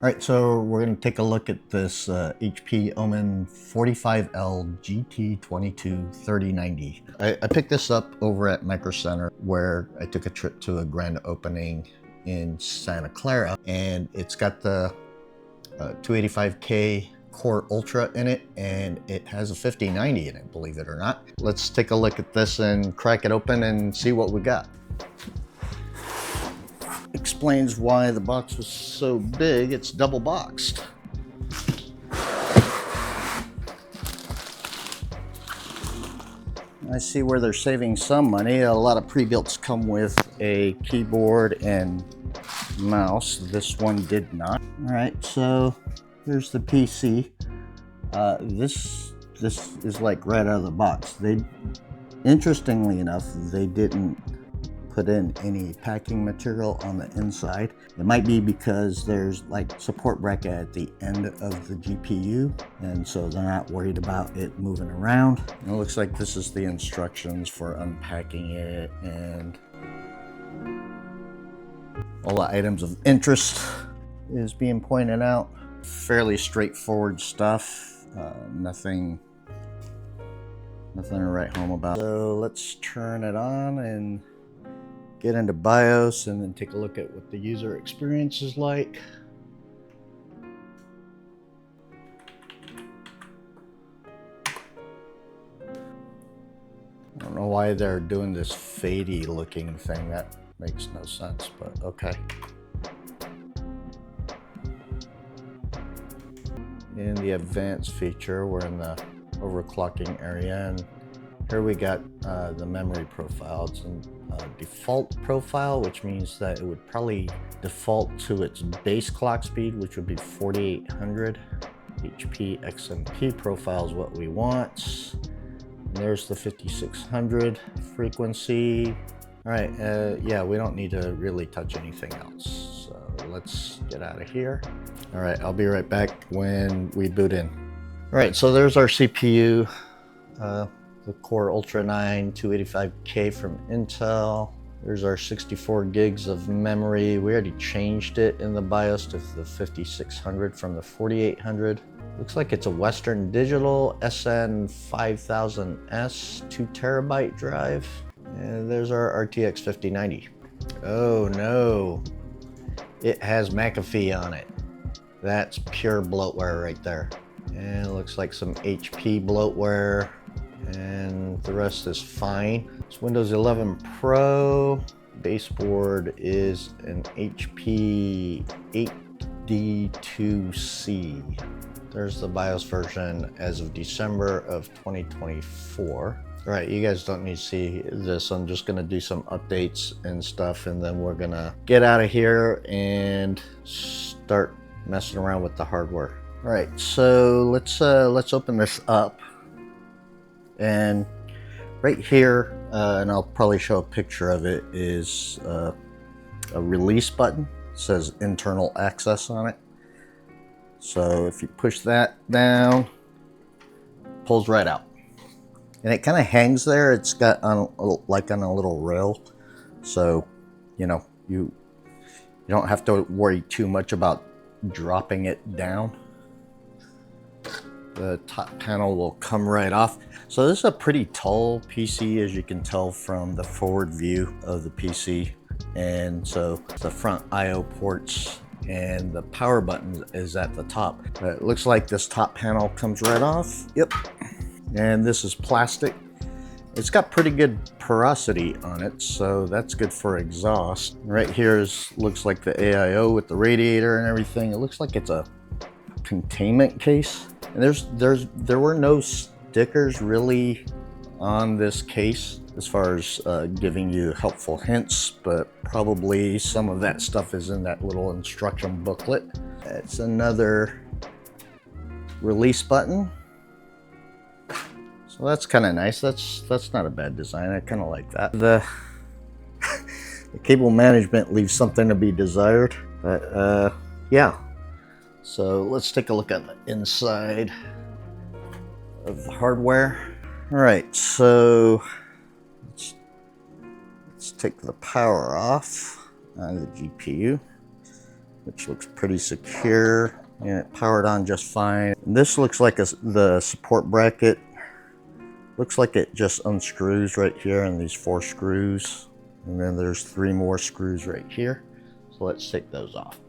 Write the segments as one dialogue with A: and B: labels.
A: All right, so we're going to take a look at this HP Omen 45L GT22-3090. I picked this up over at Micro Center where I took a trip to a grand opening in Santa Clara, and it's got the 285K Core Ultra in it, and it has a 5090 in it, believe it or not. Let's take a look at this and crack it open and see what we got. Explains why the box was so big. It's double boxed. I see where they're saving some money. A lot of pre-builts come with a keyboard and mouse. This one did not. All right, so here's the PC. This is like right out of the box. Interestingly enough, they didn't put in any packing material on the inside. It might be because there's like support bracket at the end of the GPU, and so they're not worried about it moving around. And it looks like this is the instructions for unpacking it, and all the items of interest is being pointed out. Fairly straightforward stuff. Nothing to write home about. So let's turn it on and get into BIOS and then take a look at what the user experience is like. I don't know why they're doing this fadey looking thing. That makes no sense, but okay. In the advanced feature, we're in the overclocking area, and here we got the memory profile. It's in default profile, which means that it would probably default to its base clock speed, which would be 4800. HP XMP profile is what we want. And there's the 5600 frequency. All right, yeah, we don't need to really touch anything else. So let's get out of here. All right, I'll be right back when we boot in. All right, so there's our CPU. The Core Ultra 9 285K from Intel. There's our 64 gigs of memory. We already changed it in the BIOS to the 5600 from the 4800. Looks like it's a Western Digital SN5000S 2TB drive. And there's our RTX 5090. Oh no, it has McAfee on it. That's pure bloatware right there. And it looks like some HP bloatware, and the rest is fine. It's Windows 11 Pro. Baseboard is an HP 8D2C. There's the BIOS version as of December of 2024. All right, you guys don't need to see this. I'm just gonna do some updates and stuff, and then we're gonna get out of here and start messing around with the hardware. All right, so let's open this up. And right here, and I'll probably show a picture of it, is a release button. It says internal access on it. So if you push that down, it pulls right out. And it kind of hangs there. It's got like on a little rail. So, you know, you don't have to worry too much about dropping it down. The top panel will come right off. So this is a pretty tall PC, as you can tell from the forward view of the PC. And so the front IO ports and the power button is at the top. It looks like this top panel comes right off. Yep. And this is plastic. It's got pretty good porosity on it, so that's good for exhaust. Right here looks like the AIO with the radiator and everything. It looks like it's a containment case. And there were no stickers really on this case as far as giving you helpful hints, but probably some of that stuff is in that little instruction booklet. It's another release button. So that's kind of nice. That's not a bad design. I kind of like that. The cable management leaves something to be desired, but yeah. So let's take a look at the inside of the hardware. All right, so let's take the power off on the GPU. which looks pretty secure, and it powered on just fine. This looks like the support bracket. Looks like it just unscrews right here, and these 4 screws, and then there's 3 more screws right here. So let's take those off.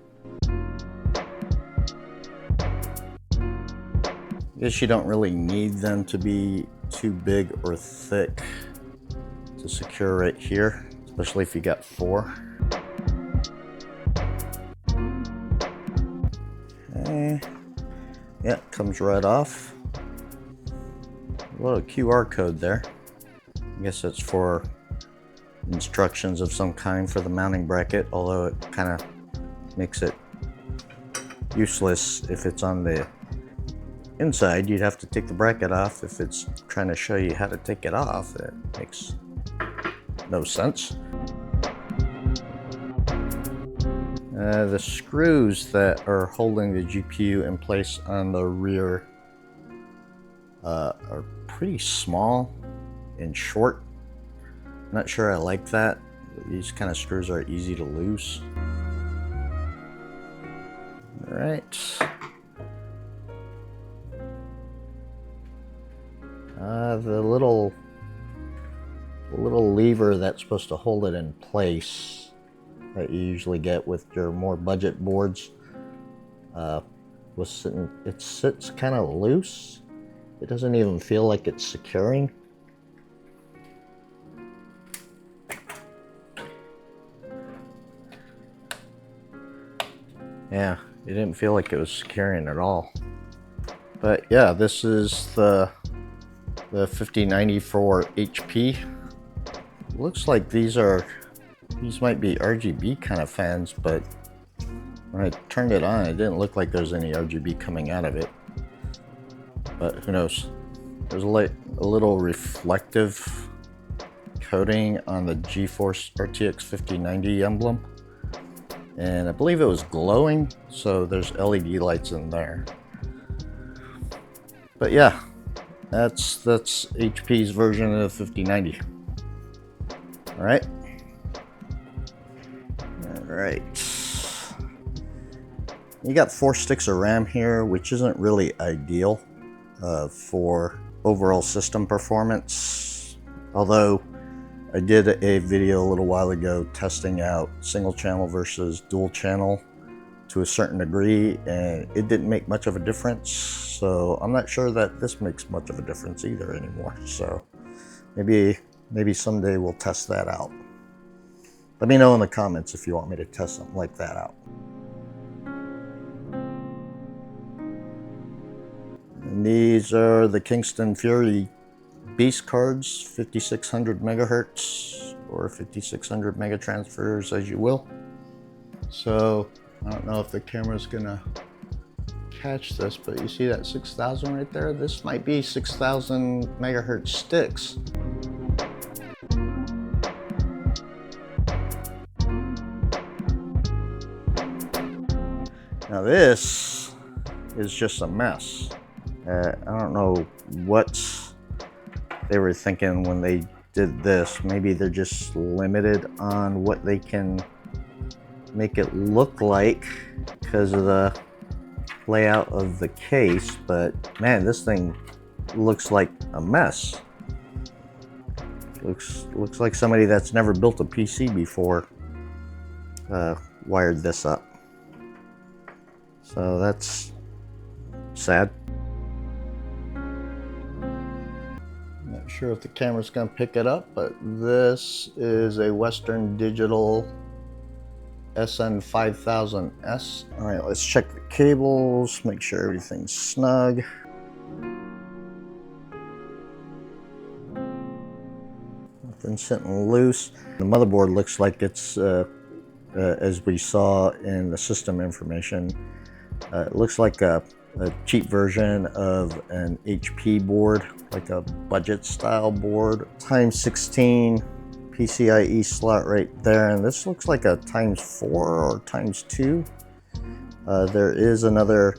A: I guess you don't really need them to be too big or thick to secure right here, especially if you got 4. Okay. Yeah, it comes right off. A little QR code there. I guess it's for instructions of some kind for the mounting bracket, although it kind of makes it useless if it's on the inside. You'd have to take the bracket off. If it's trying to show you how to take it off, it makes no sense. The screws that are holding the GPU in place on the rear are pretty small and short. Not sure I like that. These kind of screws are easy to lose. All right. The little lever that's supposed to hold it in place that you usually get with your more budget boards it sits kind of loose. It doesn't even feel like it's securing. Yeah, it didn't feel like it was securing at all. But yeah, this is the 5090 for HP. Looks like these might be RGB kind of fans, but when I turned it on, it didn't look like there's any RGB coming out of it. But who knows? There's a little reflective coating on the GeForce RTX 5090 emblem, and I believe it was glowing, so there's LED lights in there. But yeah, that's HP's version of the 5090. All right. You got 4 sticks of RAM here, which isn't really ideal for overall system performance. Although I did a video a little while ago testing out single channel versus dual channel to a certain degree, and it didn't make much of a difference. So I'm not sure that this makes much of a difference either anymore. So maybe someday we'll test that out. Let me know in the comments if you want me to test something like that out. And these are the Kingston Fury Beast cards, 5600 megahertz or 5600 megatransfers, as you will. So I don't know if the camera's gonna catch this, but you see that 6000 right there? This might be 6000 megahertz sticks. Now this is just a mess. I don't know what they were thinking when they did this. Maybe they're just limited on what they can make it look like because of the layout of the case, but man, this thing looks like a mess. Looks like somebody that's never built a PC before wired this up. So that's sad. Not sure if the camera's gonna pick it up, but this is a Western Digital SN5000S. All right, let's check the cables, make sure everything's snug. Nothing sitting loose. The motherboard looks like it's, as we saw in the system information, it looks like a cheap version of an HP board, like a budget style board. ×16 PCIe slot right there, and this looks like a ×4 or ×2. There is another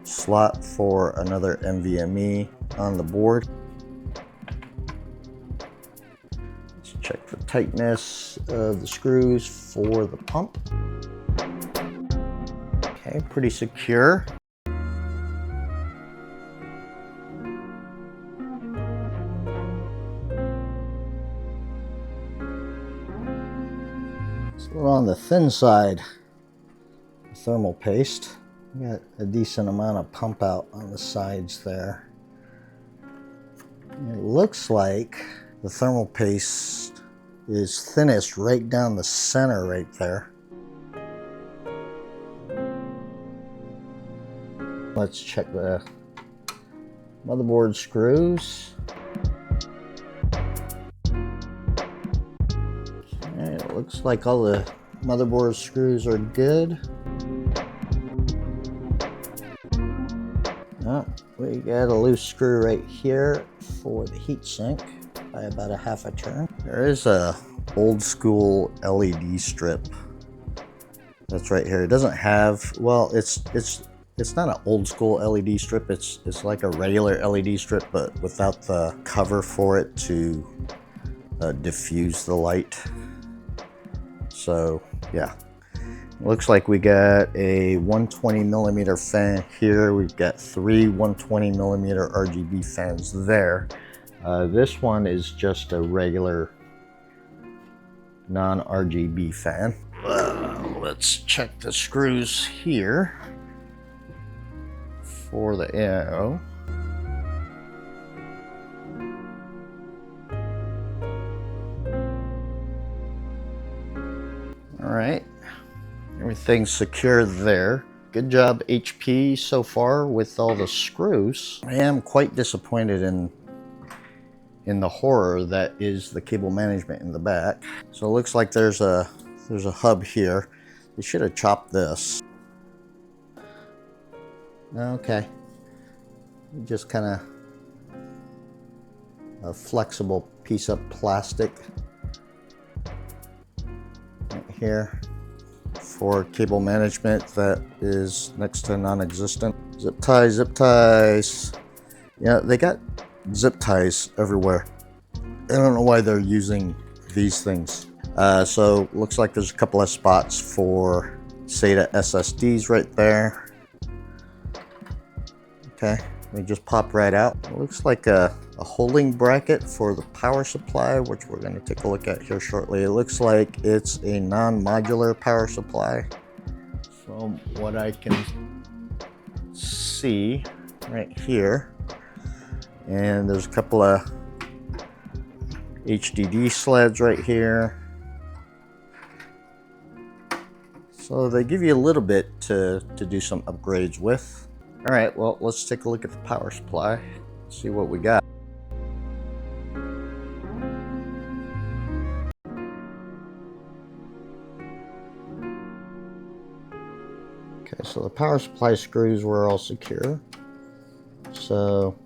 A: slot for another NVMe on the board. Let's check the tightness of the screws for the pump. Okay, pretty secure. It's a little on the thin side, thermal paste. We got a decent amount of pump out on the sides there. It looks like the thermal paste is thinnest right down the center right there. Let's check the motherboard screws. Okay, it looks like all the motherboard screws are good. Oh, we got a loose screw right here for the heatsink by about a half a turn. There is a old school LED strip that's right here. It doesn't have, well, it's not an old school LED strip. It's like a regular LED strip, but without the cover for it to diffuse the light. So yeah. Looks like we got a 120mm fan here. We've got 3 120mm RGB fans there. This one is just a regular non-RGB fan. Let's check the screws here for the arrow. All right. Everything's secure there. Good job, HP, so far with all the screws. I am quite disappointed in the horror that is the cable management in the back. So it looks like there's a hub here. They should have chopped this. Okay. Just kind of a flexible piece of plastic right here for cable management that is next to non-existent. Zip ties. Yeah, they got zip ties everywhere. I don't know why they're using these things. So looks like there's a couple of spots for SATA SSDs right there. Okay, they just pop right out. It looks like a holding bracket for the power supply, which we're going to take a look at here shortly. It looks like it's a non-modular power supply. From what I can see right here. And there's a couple of HDD sleds right here. So they give you a little bit to do some upgrades with. All right, well, let's take a look at the power supply, see what we got. Okay, so the power supply screws were all secure. So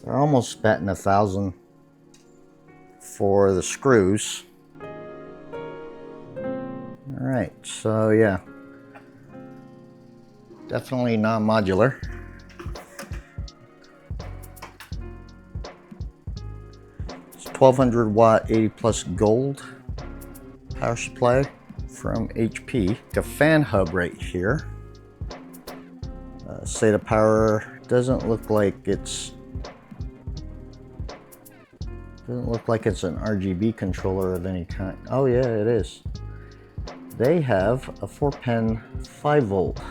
A: they're almost batting 1,000 for the screws. All right, so yeah, definitely non-modular. It's 1200 watt 80 plus gold power supply from HP. A fan hub right here. SATA power doesn't look like it's an RGB controller of any kind. Oh yeah, it is. They have a 4-pin 5-volt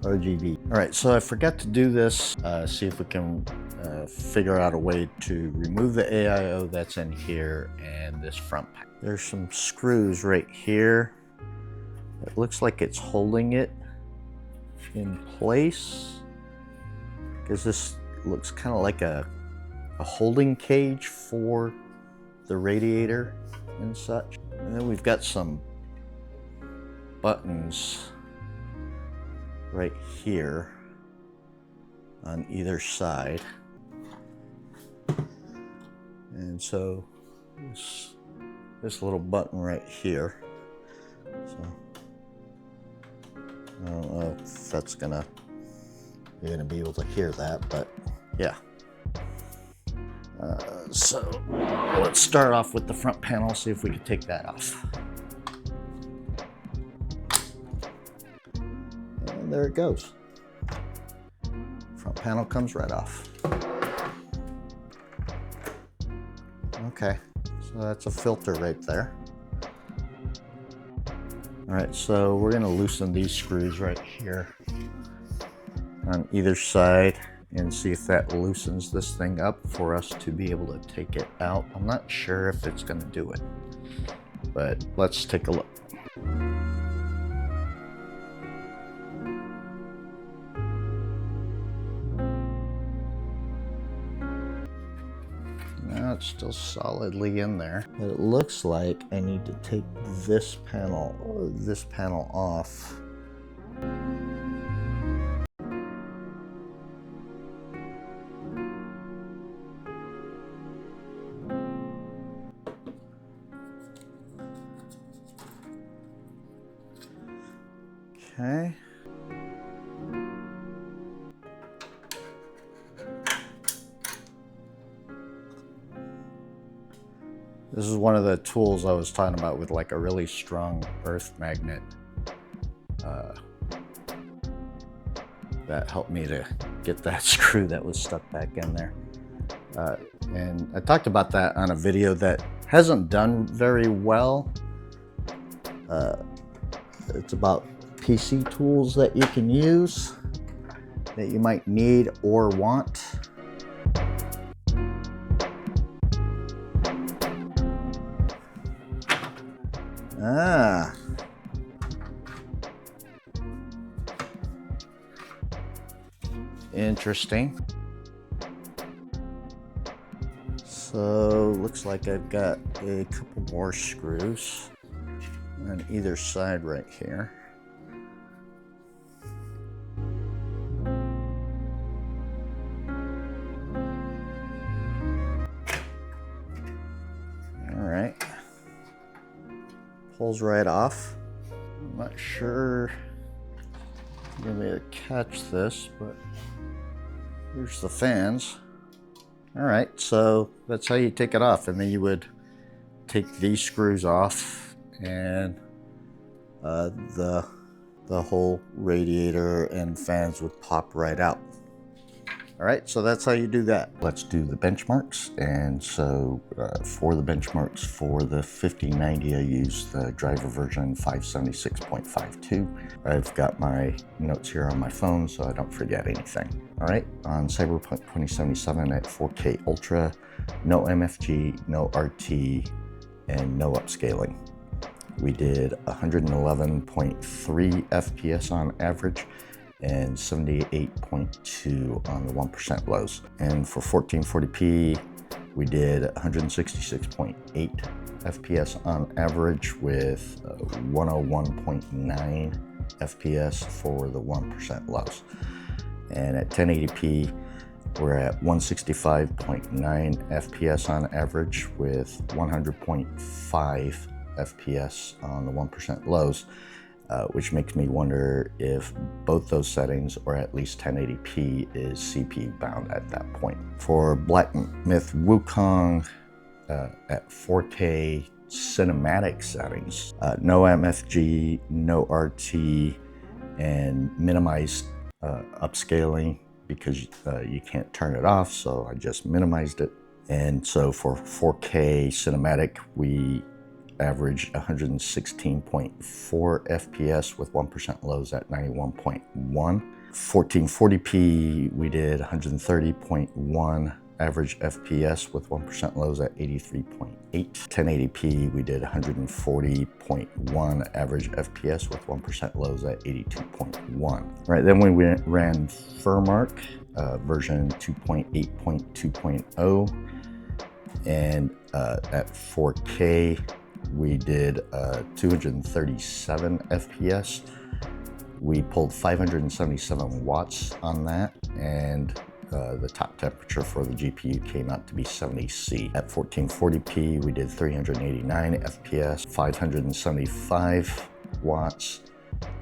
A: RGB. All right, so I forgot to do this. See if we can figure out a way to remove the AIO that's in here and this front pack. There's some screws right here. It looks like it's holding it in place because this looks kind of like a holding cage for the radiator and such. And then we've got some buttons right here on either side. And so this little button right here. So I don't know if that's you're gonna be able to hear that, but yeah. So let's start off with the front panel, see if we can take that off. there it goes. Front panel comes right off. Okay, so that's a filter right there. All right, so we're gonna loosen these screws right here on either side and see if that loosens this thing up for us to be able to take it out. I'm not sure if it's gonna do it, but let's take a look. Now it's still solidly in there, but it looks like I need to take this panel off. Okay. This is one of the tools I was talking about with like a really strong earth magnet. That helped me to get that screw that was stuck back in there. And I talked about that on a video that hasn't done very well. It's about PC tools that you can use that you might need or want. Interesting. So looks like I've got a couple more screws on either side right here. All right. Pulls right off. I'm not sure I'm gonna be able to catch this, but here's the fans. All right, so that's how you take it off, and then you would take these screws off, and the whole radiator and fans would pop right out. All right, so that's how you do that. Let's do the benchmarks. And so for the benchmarks for the 5090, I used the driver version 576.52. I've got my notes here on my phone so I don't forget anything. All right, on Cyberpunk 2077 at 4K Ultra, no MFG, no RT, and no upscaling. We did 111.3 FPS on average and 78.2 on the 1% lows. And for 1440p, we did 166.8 FPS on average with 101.9 FPS for the 1% lows. And at 1080p, we're at 165.9 FPS on average with 100.5 FPS on the 1% lows. Which makes me wonder if both those settings, or at least 1080p, is CPU bound at that point. For Black Myth Wukong at 4K cinematic settings, no MFG, no RT, and minimized upscaling because you can't turn it off, so I just minimized it. And so for 4K cinematic, we averaged 116.4 FPS with 1% lows at 91.1. 1440p, we did 130.1 average FPS with 1% lows at 83.8. 1080p, we did 140.1 average FPS with 1% lows at 82.1. Right, then we ran Furmark version 2.8.2.0, and at 4K, we did 237 FPS. We pulled 577 watts on that, and the top temperature for the GPU came out to be 70 C. At 1440p, we did 389 FPS, 575 watts,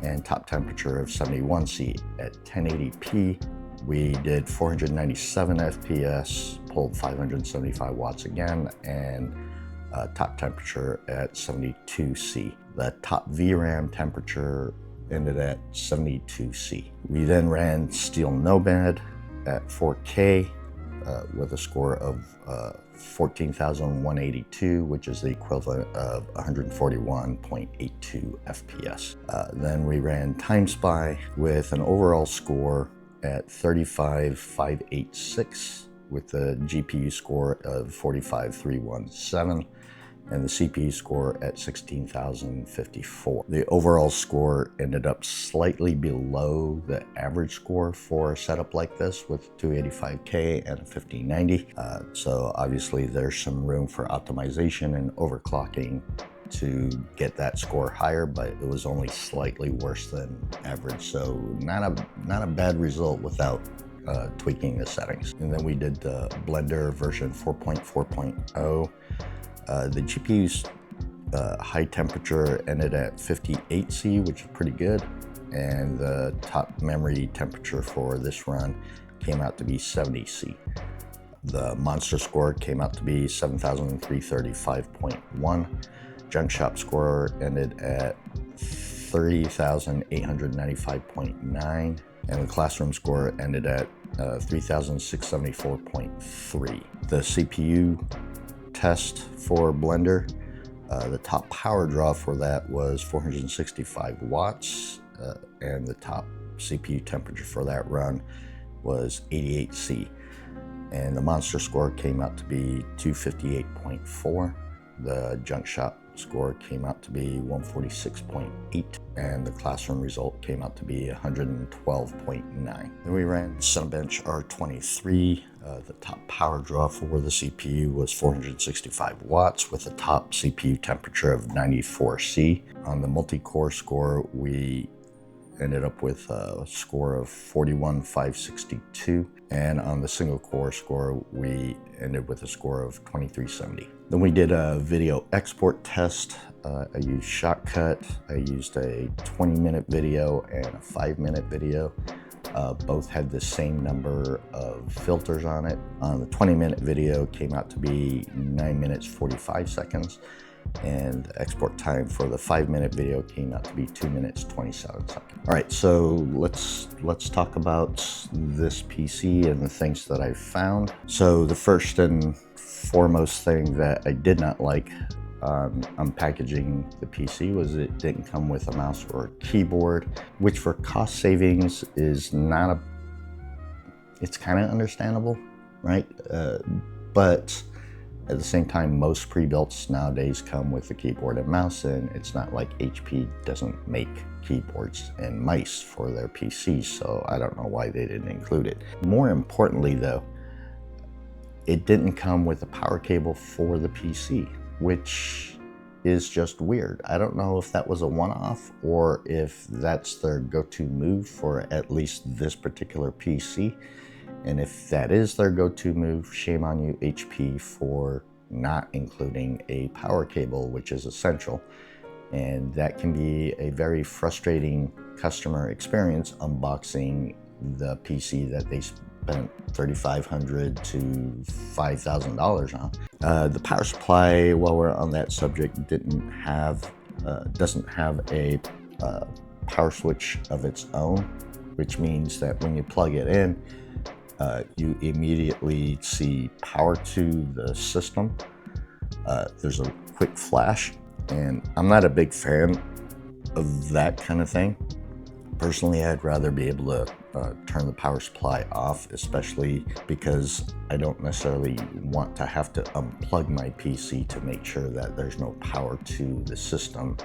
A: and top temperature of 71 C. At 1080p, we did 497 FPS, pulled 575 watts again, and top temperature at 72 C. The top VRAM temperature ended at 72C. We then ran Steel Nomad at 4K with a score of 14,182, which is the equivalent of 141.82 FPS. Then we ran Time Spy with an overall score at 35,586 with a GPU score of 45,317 and the CPU score at 16,054. The overall score ended up slightly below the average score for a setup like this with 285K and a 1590. So obviously there's some room for optimization and overclocking to get that score higher, but it was only slightly worse than average. So not a bad result without tweaking the settings. And then we did the Blender version 4.4.0. The GPU's high temperature ended at 58C, which is pretty good, and the top memory temperature for this run came out to be 70C. The monster score came out to be 7,335.1. Junk shop score ended at 30,895.9, and the classroom score ended at 3,674.3. The CPU test for Blender, the top power draw for that was 465 watts, and the top CPU temperature for that run was 88C. And the monster score came out to be 258.4. The junk shop score came out to be 146.8, and the classroom result came out to be 112.9. Then we ran Cinebench R23. The top power draw for the CPU was 465 watts with a top CPU temperature of 94C. On the multi-core score, we ended up with a score of 41,562, and on the single core score we ended with a score of 2370. Then we did a video export test. I used Shotcut. I used a 20-minute video and a 5-minute video. Both had the same number of filters on it. The 20-minute video came out to be 9 minutes 45 seconds, and the export time for the 5-minute video came out to be 2 minutes 27 seconds. All right, so let's talk about this PC and the things that I found. So the first and foremost thing that I did not like unpackaging the PC was it didn't come with a mouse or a keyboard, which for cost savings is not it's kind of understandable, right? But at the same time, most pre-builts nowadays come with a keyboard and mouse, and it's not like HP doesn't make keyboards and mice for their PCs, so I don't know why they didn't include it. More importantly though, it didn't come with a power cable for the PC, which is just weird. I don't know if that was a one-off or if that's their go-to move for at least this particular PC. And if that is their go-to move, shame on you, HP, for not including a power cable, which is essential. And that can be a very frustrating customer experience unboxing the PC that they spent $3,500 to $5,000 on. The power supply, while we're on that subject, doesn't have a power switch of its own, which means that when you plug it in, you immediately see power to the system. There's a quick flash, and I'm not a big fan of that kind of thing. Personally, I'd rather be able to turn the power supply off, especially because I don't necessarily want to have to unplug my PC to make sure that there's no power to the system.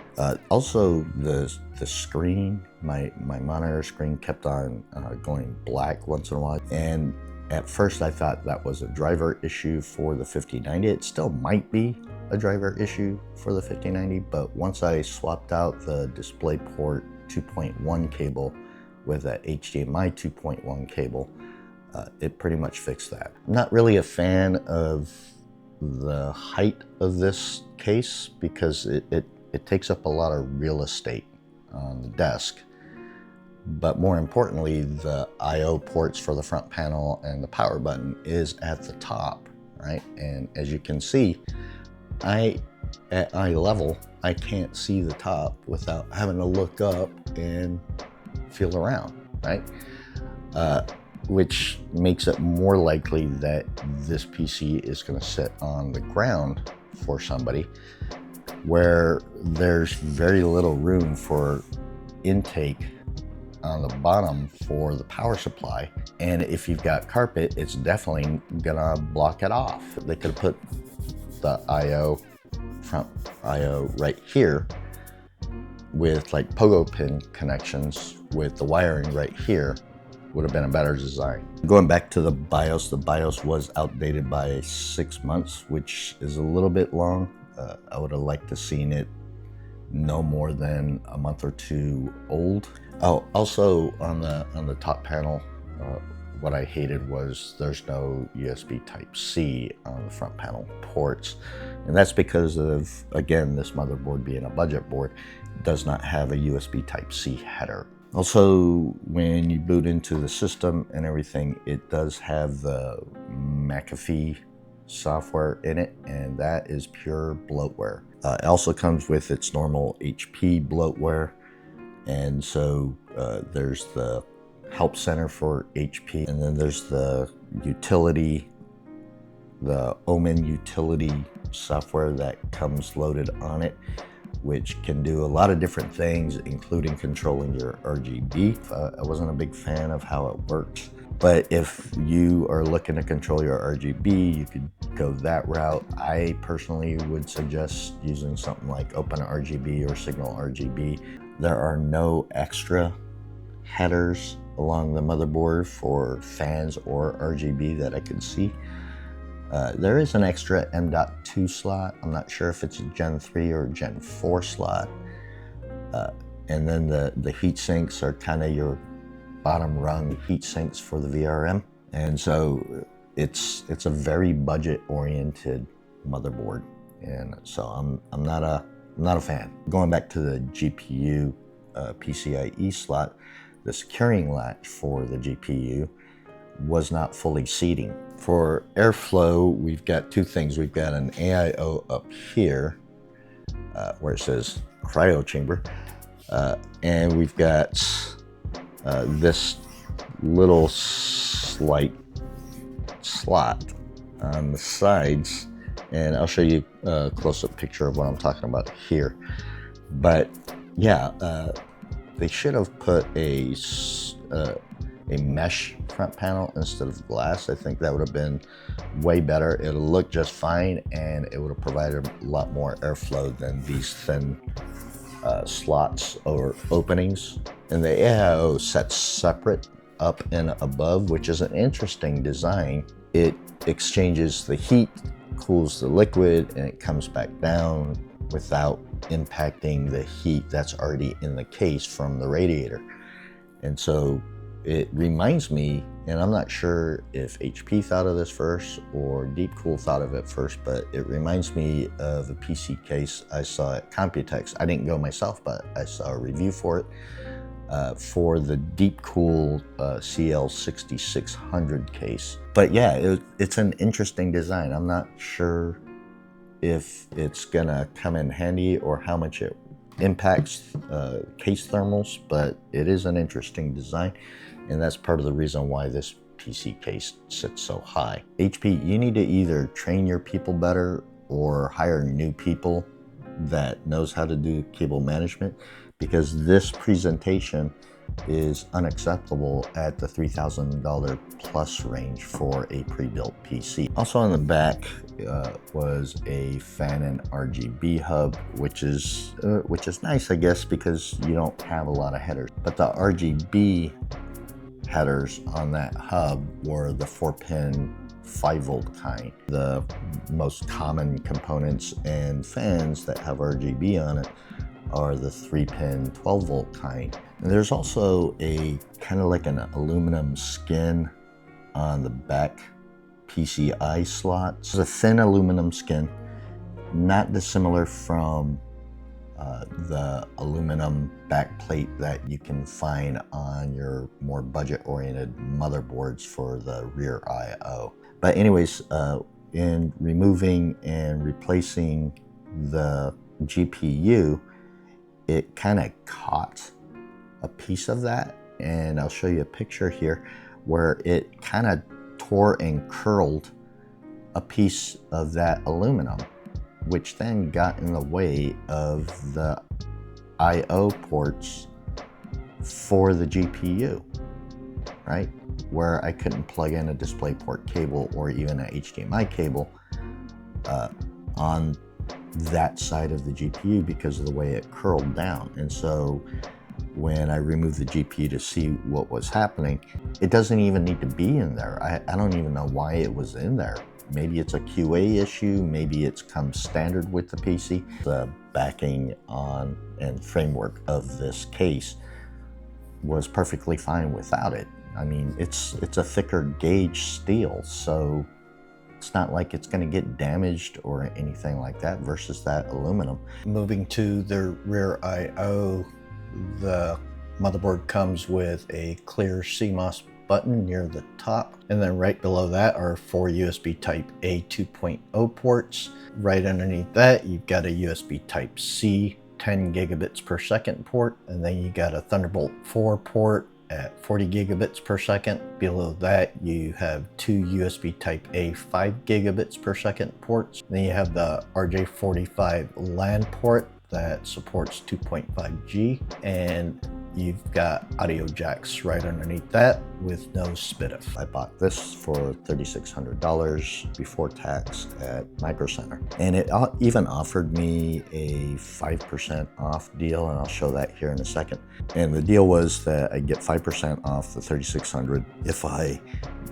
A: Also, the screen, my monitor screen kept on going black once in a while, and at first I thought that was a driver issue for the 5090. It still might be a driver issue for the 5090, but once I swapped out the DisplayPort 2.1 cable with a HDMI 2.1 cable, it pretty much fixed that. I'm not really a fan of the height of this case because it takes up a lot of real estate on the desk. But more importantly, the I/O ports for the front panel and the power button is at the top, right? And as you can see, at eye level, I I can't see the top without having to look up and feel around, right? Which makes it more likely that this PC is going to sit on the ground for somebody, where there's very little room for intake on the bottom for the power supply. And if you've got carpet, it's definitely gonna block it off. They could put the IO, front IO right here with like pogo pin connections with the wiring right here. Would have been a better design. Going back to the BIOS was outdated by 6 months, which is a little bit long. I would have liked to seen it no more than a month or two old. Oh, also on the top panel, what I hated was there's no USB Type-C on the front panel ports. And that's because of, again, this motherboard being a budget board, does not have a USB Type-C header. Also, when you boot into the system and everything, it does have the McAfee software in it, and that is pure bloatware. It also comes with its normal HP bloatware, and so there's the help center for HP, and then there's the utility, the Omen utility software that comes loaded on it, which can do a lot of different things, including controlling your RGB. I wasn't a big fan of how it works, but if you are looking to control your RGB, you could go that route. I personally would suggest using something like OpenRGB or Signal RGB. There are no extra headers along the motherboard for fans or RGB that I could see. There is an extra M.2 slot. I'm not sure if it's a Gen 3 or Gen 4 slot. And then the heat sinks are kind of your bottom rung heat sinks for the VRM. And so it's a very budget oriented motherboard. And so I'm not a fan. Going back to the GPU PCIe slot, the securing latch for the GPU was not fully seating. For airflow, we've got two things. We've got an AIO up here where it says cryo chamber, and we've got this little slight slot on the sides, and I'll show you a close-up picture of what I'm talking about here. But yeah, they should have put a mesh front panel instead of glass. I think that would have been way better. It'll look just fine, and it would have provided a lot more airflow than these thin slots or openings. And the AIO sets separate up and above, which is an interesting design. It exchanges the heat, cools the liquid, and it comes back down without impacting the heat that's already in the case from the radiator. And so it reminds me, and I'm not sure if HP thought of this first or Deepcool thought of it first, but it reminds me of a PC case I saw at Computex. I didn't go myself, but I saw a review for it for the Deepcool CL46 case. But yeah, it's an interesting design. I'm not sure if it's gonna come in handy or how much it impacts case thermals, but it is an interesting design, and that's part of the reason why this PC case sits so high. HP, you need to either train your people better or hire new people that knows how to do cable management, because this presentation is unacceptable at the $3,000 plus range for a pre-built PC. Also on the back was a fan and RGB hub, which is nice, I guess, because you don't have a lot of headers. But the RGB headers on that hub were the 4-pin 5-volt kind. The most common components and fans that have RGB on it are the 3-pin 12-volt kind. And there's also a kind of like an aluminum skin on the back PCI slot. It's a thin aluminum skin, not dissimilar from the aluminum backplate that you can find on your more budget-oriented motherboards for the rear I/O. But anyways, in removing and replacing the GPU, it kind of caught a piece of that, and I'll show you a picture here where it kind of tore and curled a piece of that aluminum, which then got in the way of the I/O ports for the GPU, right? Where I couldn't plug in a DisplayPort cable or even an HDMI cable on that side of the GPU because of the way it curled down. And so when I removed the GPU to see what was happening, it doesn't even need to be in there. I don't even know why it was in there. Maybe it's a QA issue, maybe it's come standard with the PC. The backing on and framework of this case was perfectly fine without it. I mean, it's a thicker gauge steel, so it's not like it's going to get damaged or anything like that versus that aluminum. Moving to the rear I/O, the motherboard comes with a clear CMOS button near the top, and then right below that are 4 USB Type A 2.0 ports. Right underneath that, you've got a USB Type C 10 gigabits per second port, and then you got a Thunderbolt 4 port at 40 gigabits per second. Below that, you have 2 USB Type A 5 gigabits per second ports. Then you have the RJ45 LAN port that supports 2.5G, and you've got audio jacks right underneath that with no SPDIF. I bought this for $3,600 before tax at Micro Center, and it even offered me a 5% off deal, and I'll show that here in a second. And the deal was that I get 5% off the $3,600 if I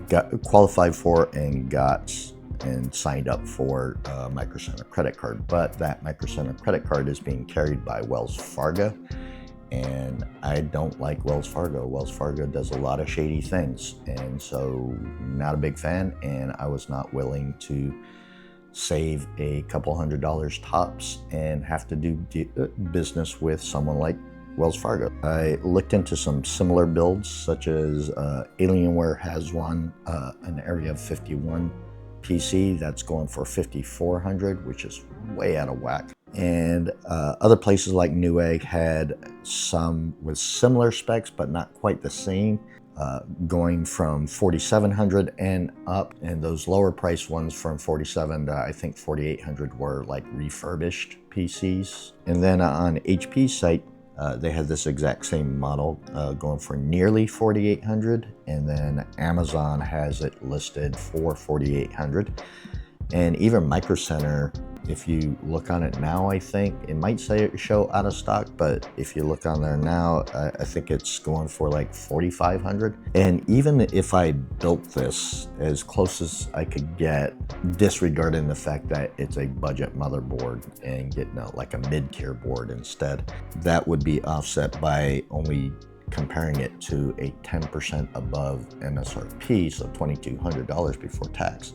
A: got qualified for and signed up for a Micro Center credit card. But that Micro Center credit card is being carried by Wells Fargo, and I don't like Wells Fargo. Wells Fargo does a lot of shady things, and so not a big fan, and I was not willing to save a couple $100 tops and have to do business with someone like Wells Fargo. I looked into some similar builds, such as Alienware has one, an Area of 51 PC that's going for $5,400, which is way out of whack. And other places like Newegg had some with similar specs, but not quite the same, going from $4,700 and up. And those lower price ones from $4,700 to I think $4,800 were like refurbished PCs. And then on HP's site, they had this exact same model going for nearly $4,800, and then Amazon has it listed for $4,800. And even Micro Center, if you look on it now, I think it might show out of stock, but if you look on there now, I think it's going for like $4,500. And even if I built this as close as I could get, disregarding the fact that it's a budget motherboard and getting like a mid-tier board instead, that would be offset by only comparing it to a 10% above MSRP, so $2,200 before tax.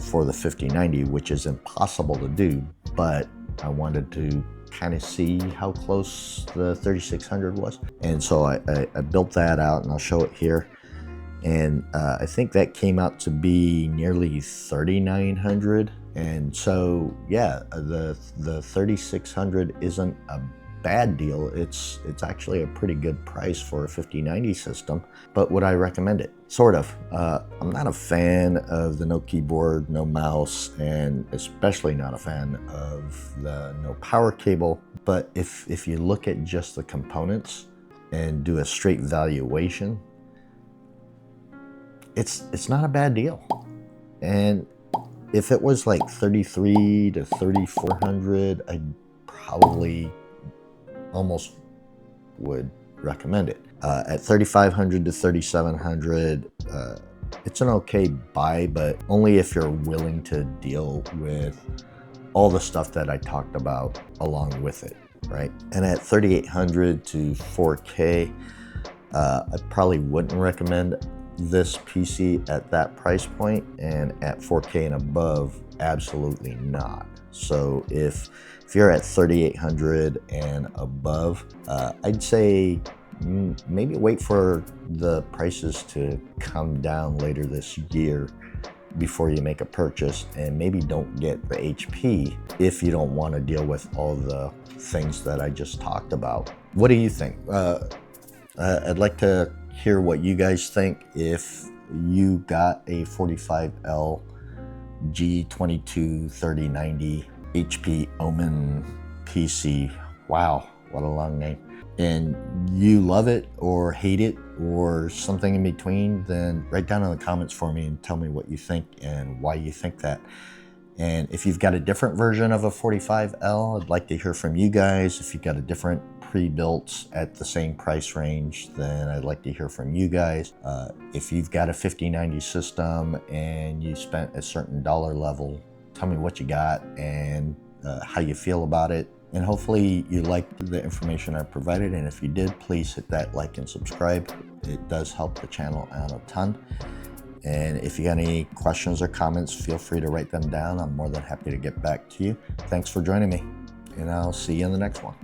A: For the 5090, which is impossible to do, but I wanted to kind of see how close the 3600 was. And so I built that out, and I'll show it here. And I think that came out to be nearly 3,900. And so, yeah, the 3600 isn't a bad deal. It's actually a pretty good price for a 5090 system. But would I recommend it? Sort of. I'm not a fan of the no keyboard, no mouse, and especially not a fan of the no power cable. But if you look at just the components and do a straight valuation, it's not a bad deal. And if it was like 3,300 to 3,400, I'd probably almost would recommend it. At 3,500 to 3,700, it's an okay buy, but only if you're willing to deal with all the stuff that I talked about along with it, right? And at 3,800 to 4K, I probably wouldn't recommend this PC at that price point, and at 4K and above, absolutely not. So if you're at 3,800 and above, I'd say maybe wait for the prices to come down later this year before you make a purchase, and maybe don't get the HP if you don't want to deal with all the things that I just talked about. What do you think? I'd like to hear what you guys think if you got a 45L G22-3090 HP Omen PC. Wow, what a long name. And you love it or hate it or something in between, then write down in the comments for me and tell me what you think and why you think that. And if you've got a different version of a 45L, I'd like to hear from you guys. If you've got a different pre-built at the same price range, then I'd like to hear from you guys. If you've got a 5090 system and you spent a certain dollar level, tell me what you got and how you feel about it. And hopefully you liked the information I provided. And if you did, please hit that like and subscribe. It does help the channel out a ton. And if you got any questions or comments, feel free to write them down. I'm more than happy to get back to you. Thanks for joining me, and I'll see you in the next one.